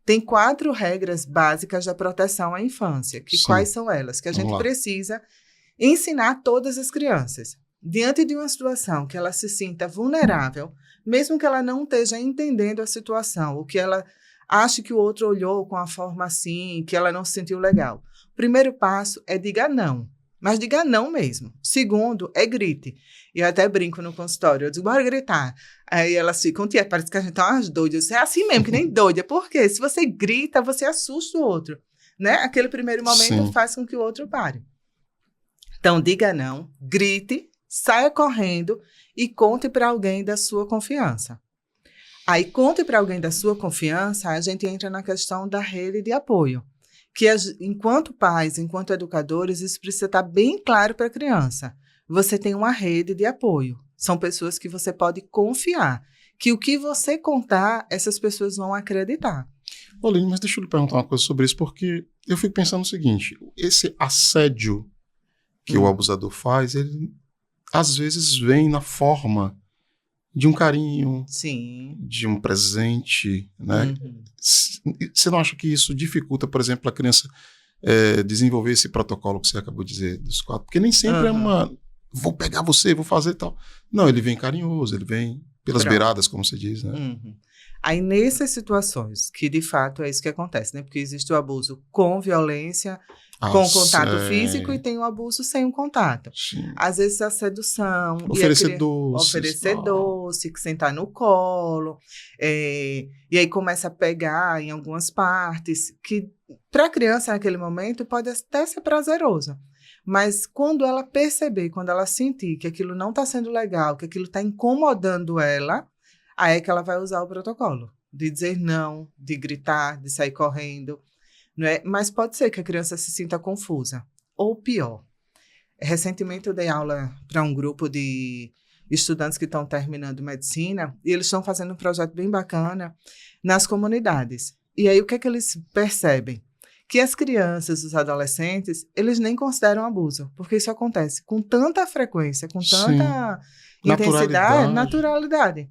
tem 4 regras básicas da proteção à infância. Que Sim. quais são elas? Que a Vamos gente lá. precisa ensinar a todas as crianças. Diante de uma situação que ela se sinta vulnerável, mesmo que ela não esteja entendendo a situação, ou que ela ache que o outro olhou com a forma assim, que ela não se sentiu legal. O primeiro passo é diga não, mas diga não mesmo. Segundo é grite. E eu até brinco no consultório, eu digo, bora gritar. Aí elas ficam, tia, parece que a gente tá umas doidas. É assim mesmo, que nem doida. Por quê? Se você grita, você assusta o outro, né? Aquele primeiro momento Sim. faz com que o outro pare. Então, diga não, grite, saia correndo e conte para alguém da sua confiança. Aí, conte para alguém da sua confiança, a gente entra na questão da rede de apoio. Que, enquanto pais, enquanto educadores, isso precisa estar bem claro para a criança. Você tem uma rede de apoio. São pessoas que você pode confiar. Que o que você contar, essas pessoas vão acreditar. Oline, mas deixa eu lhe perguntar uma coisa sobre isso, porque eu fico pensando o seguinte, esse assédio que o abusador faz, ele às vezes vem na forma de um carinho, Sim. de um presente, né? Uhum. Você não acha que isso dificulta, por exemplo, a criança desenvolver esse protocolo que você acabou de dizer dos 4? Porque nem sempre é uma, vou pegar você, vou fazer tal. Não, ele vem carinhoso, ele vem pelas beiradas, como você diz, né? Uhum. Aí, nessas situações, que de fato é isso que acontece, né? Porque existe o abuso com violência, com contato físico, e tem o abuso sem o contato. Sim. Às vezes a sedução. Oferecer doces. Oferecer doce, que sentar no colo. E aí começa a pegar em algumas partes, que para a criança naquele momento pode até ser prazeroso. Mas quando ela perceber, quando ela sentir que aquilo não está sendo legal, que aquilo está incomodando ela, aí é que ela vai usar o protocolo. De dizer não, de gritar, de sair correndo. Não é? Mas pode ser que a criança se sinta confusa. Ou pior. Recentemente eu dei aula para um grupo de estudantes que estão terminando medicina e eles estão fazendo um projeto bem bacana nas comunidades. E aí o que é que eles percebem? Que as crianças, os adolescentes, eles nem consideram abuso, porque isso acontece com tanta frequência, com tanta intensidade, naturalidade.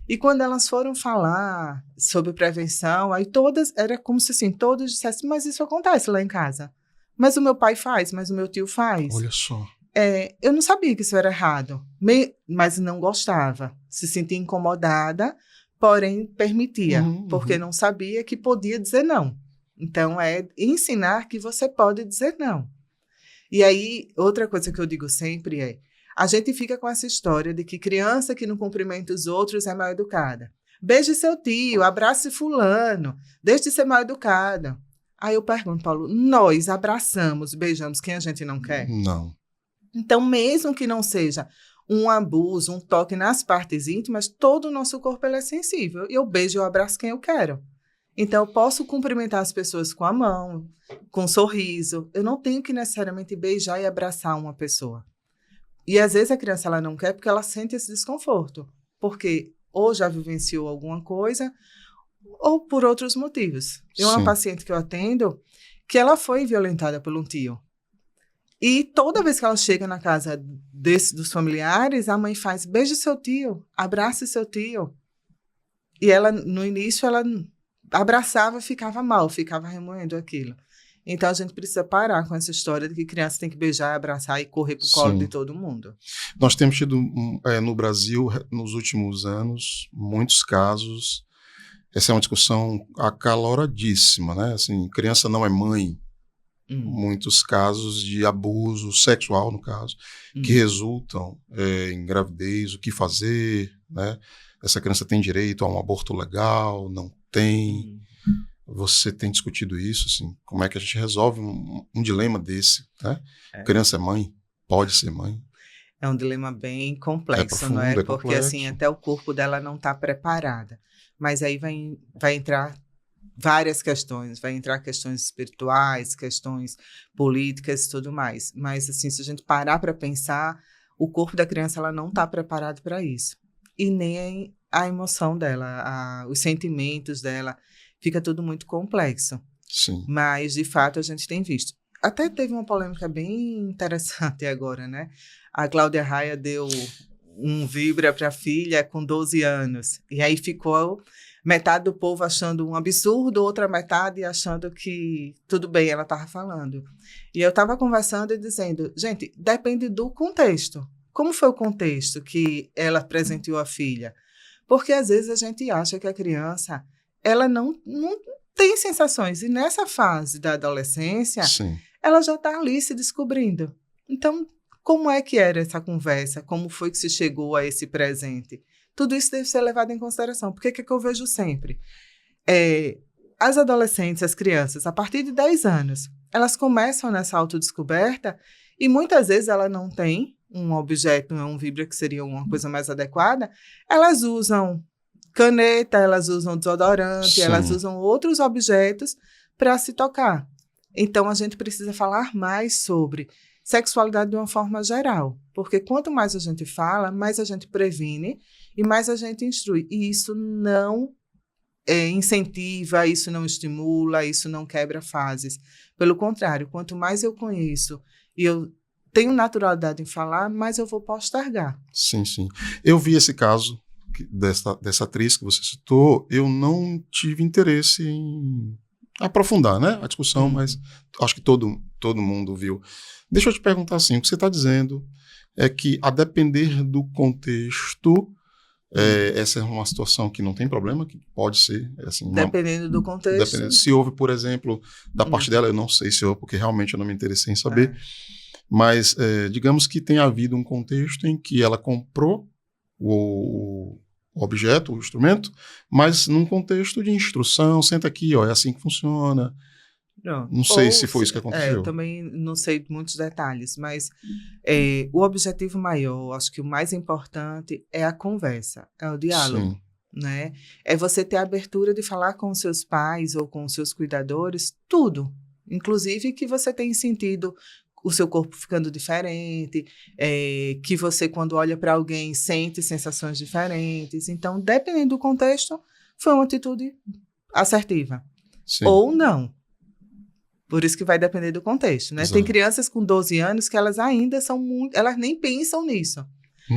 E quando elas foram falar sobre prevenção, aí todas, era como se assim, todos dissessem, mas isso acontece lá em casa. Mas o meu pai faz, mas o meu tio faz. Olha só. Eu não sabia que isso era errado, mas não gostava. Se sentia incomodada, porém permitia, porque não sabia que podia dizer não. Então, é ensinar que você pode dizer não. E aí, outra coisa que eu digo sempre é, a gente fica com essa história de que criança que não cumprimenta os outros é mal educada. Beije seu tio, abrace fulano, deixe de ser mal educada. Aí eu pergunto, Paulo, nós abraçamos, beijamos quem a gente não quer? Não. Então, mesmo que não seja um abuso, um toque nas partes íntimas, todo o nosso corpo ele é sensível. E eu beijo e eu abraço quem eu quero. Então, eu posso cumprimentar as pessoas com a mão, com um sorriso. Eu não tenho que necessariamente beijar e abraçar uma pessoa. E às vezes a criança ela não quer porque ela sente esse desconforto. Porque ou já vivenciou alguma coisa, ou por outros motivos. Tem uma paciente que eu atendo que ela foi violentada por um tio. E toda vez que ela chega na casa dos familiares, a mãe faz, beije seu tio, abrace seu tio. E ela, no início, ela abraçava e ficava mal, ficava remoendo aquilo. Então, a gente precisa parar com essa história de que criança tem que beijar, abraçar e correr pro colo de todo mundo. Nós temos tido, no Brasil, nos últimos anos, muitos casos. Essa é uma discussão acaloradíssima, né? Assim, criança não é mãe. Muitos casos de abuso sexual, no caso, que resultam em gravidez, o que fazer, né? Essa criança tem direito a um aborto legal, não tem. Você tem discutido isso, assim? Como é que a gente resolve um dilema desse, né? Criança é mãe? Pode ser mãe? É um dilema bem complexo, profundo, não é? Porque complexo. assim, até o corpo dela não está preparada. Mas aí vai entrar várias questões, vai entrar questões espirituais, questões políticas e tudo mais. Mas assim, se a gente parar para pensar, o corpo da criança ela não está preparado para isso. E nem a emoção dela, os sentimentos dela, fica tudo muito complexo. Sim. Mas, de fato, a gente tem visto. Até teve uma polêmica bem interessante agora, né? A Cláudia Raia deu um Vibra para a filha com 12 anos. E aí ficou metade do povo achando um absurdo, outra metade achando que tudo bem, ela estava falando. E eu estava conversando e dizendo, gente, depende do contexto. Como foi o contexto que ela presenteou a filha? Porque às vezes a gente acha que a criança, ela não tem sensações. E nessa fase da adolescência, Sim. ela já está ali se descobrindo. Então, como é que era essa conversa? Como foi que se chegou a esse presente? Tudo isso deve ser levado em consideração. Porque o que eu vejo sempre? As adolescentes, as crianças, a partir de 10 anos, elas começam nessa autodescoberta e muitas vezes ela não tem um objeto, um Vibra que seria uma coisa mais adequada, elas usam caneta, elas usam desodorante, Sim. elas usam outros objetos para se tocar. Então, a gente precisa falar mais sobre sexualidade de uma forma geral, porque quanto mais a gente fala, mais a gente previne e mais a gente instrui. E isso não incentiva, isso não estimula, isso não quebra fases. Pelo contrário, quanto mais eu conheço e eu tenho naturalidade em falar, mais eu vou postergar. Sim, sim. Eu vi esse caso dessa atriz que você citou, eu não tive interesse em aprofundar, né, a discussão, mas acho que todo mundo viu. Deixa eu te perguntar assim, o que você está dizendo é que, a depender do contexto, essa é uma situação que não tem problema, que pode ser. Assim, dependendo do contexto. Se houve, por exemplo, da parte dela, eu não sei se houve, porque realmente eu não me interessei em saber, mas digamos que tenha havido um contexto em que ela comprou o objeto, o instrumento, mas num contexto de instrução, senta aqui, ó, é assim que funciona. Não sei se foi isso que aconteceu. Eu também não sei muitos detalhes, mas o objetivo maior, acho que o mais importante é a conversa, é o diálogo. Sim. Né? É você ter a abertura de falar com os seus pais ou com os seus cuidadores, tudo. Inclusive que você tem sentido o seu corpo ficando diferente, que você, quando olha para alguém, sente sensações diferentes. Então, dependendo do contexto, foi uma atitude assertiva. Sim. Ou não. Por isso que vai depender do contexto, né? Exato. Tem crianças com 12 anos que elas ainda são muito... Elas nem pensam nisso.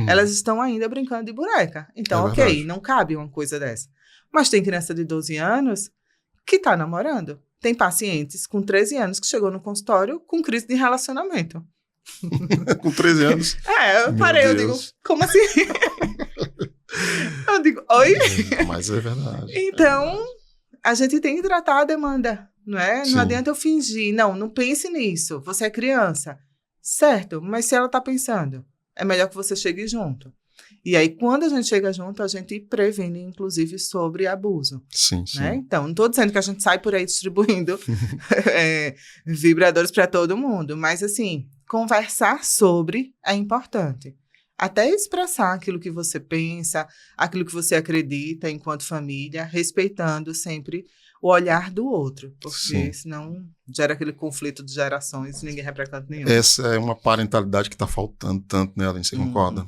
Elas estão ainda brincando de boneca. Então, ok, não cabe uma coisa dessa. Mas tem criança de 12 anos que está namorando. Tem pacientes com 13 anos que chegou no consultório com crise de relacionamento. Com 13 anos? Eu parei, eu digo, como assim? Eu digo, oi? Mas é verdade. Então, a gente tem que tratar a demanda, não é? Sim. Não adianta eu fingir. Não pense nisso. Você é criança. Certo, mas se ela está pensando, é melhor que você chegue junto. E aí, quando a gente chega junto, a gente previne, inclusive, sobre abuso. Sim, sim. Né? Então, não estou dizendo que a gente sai por aí distribuindo vibradores para todo mundo, mas, assim, conversar sobre é importante. Até expressar aquilo que você pensa, aquilo que você acredita enquanto família, respeitando sempre o olhar do outro, porque senão gera aquele conflito de gerações e ninguém vai para canto nenhum. Essa é uma parentalidade que está faltando tanto nela, você concorda?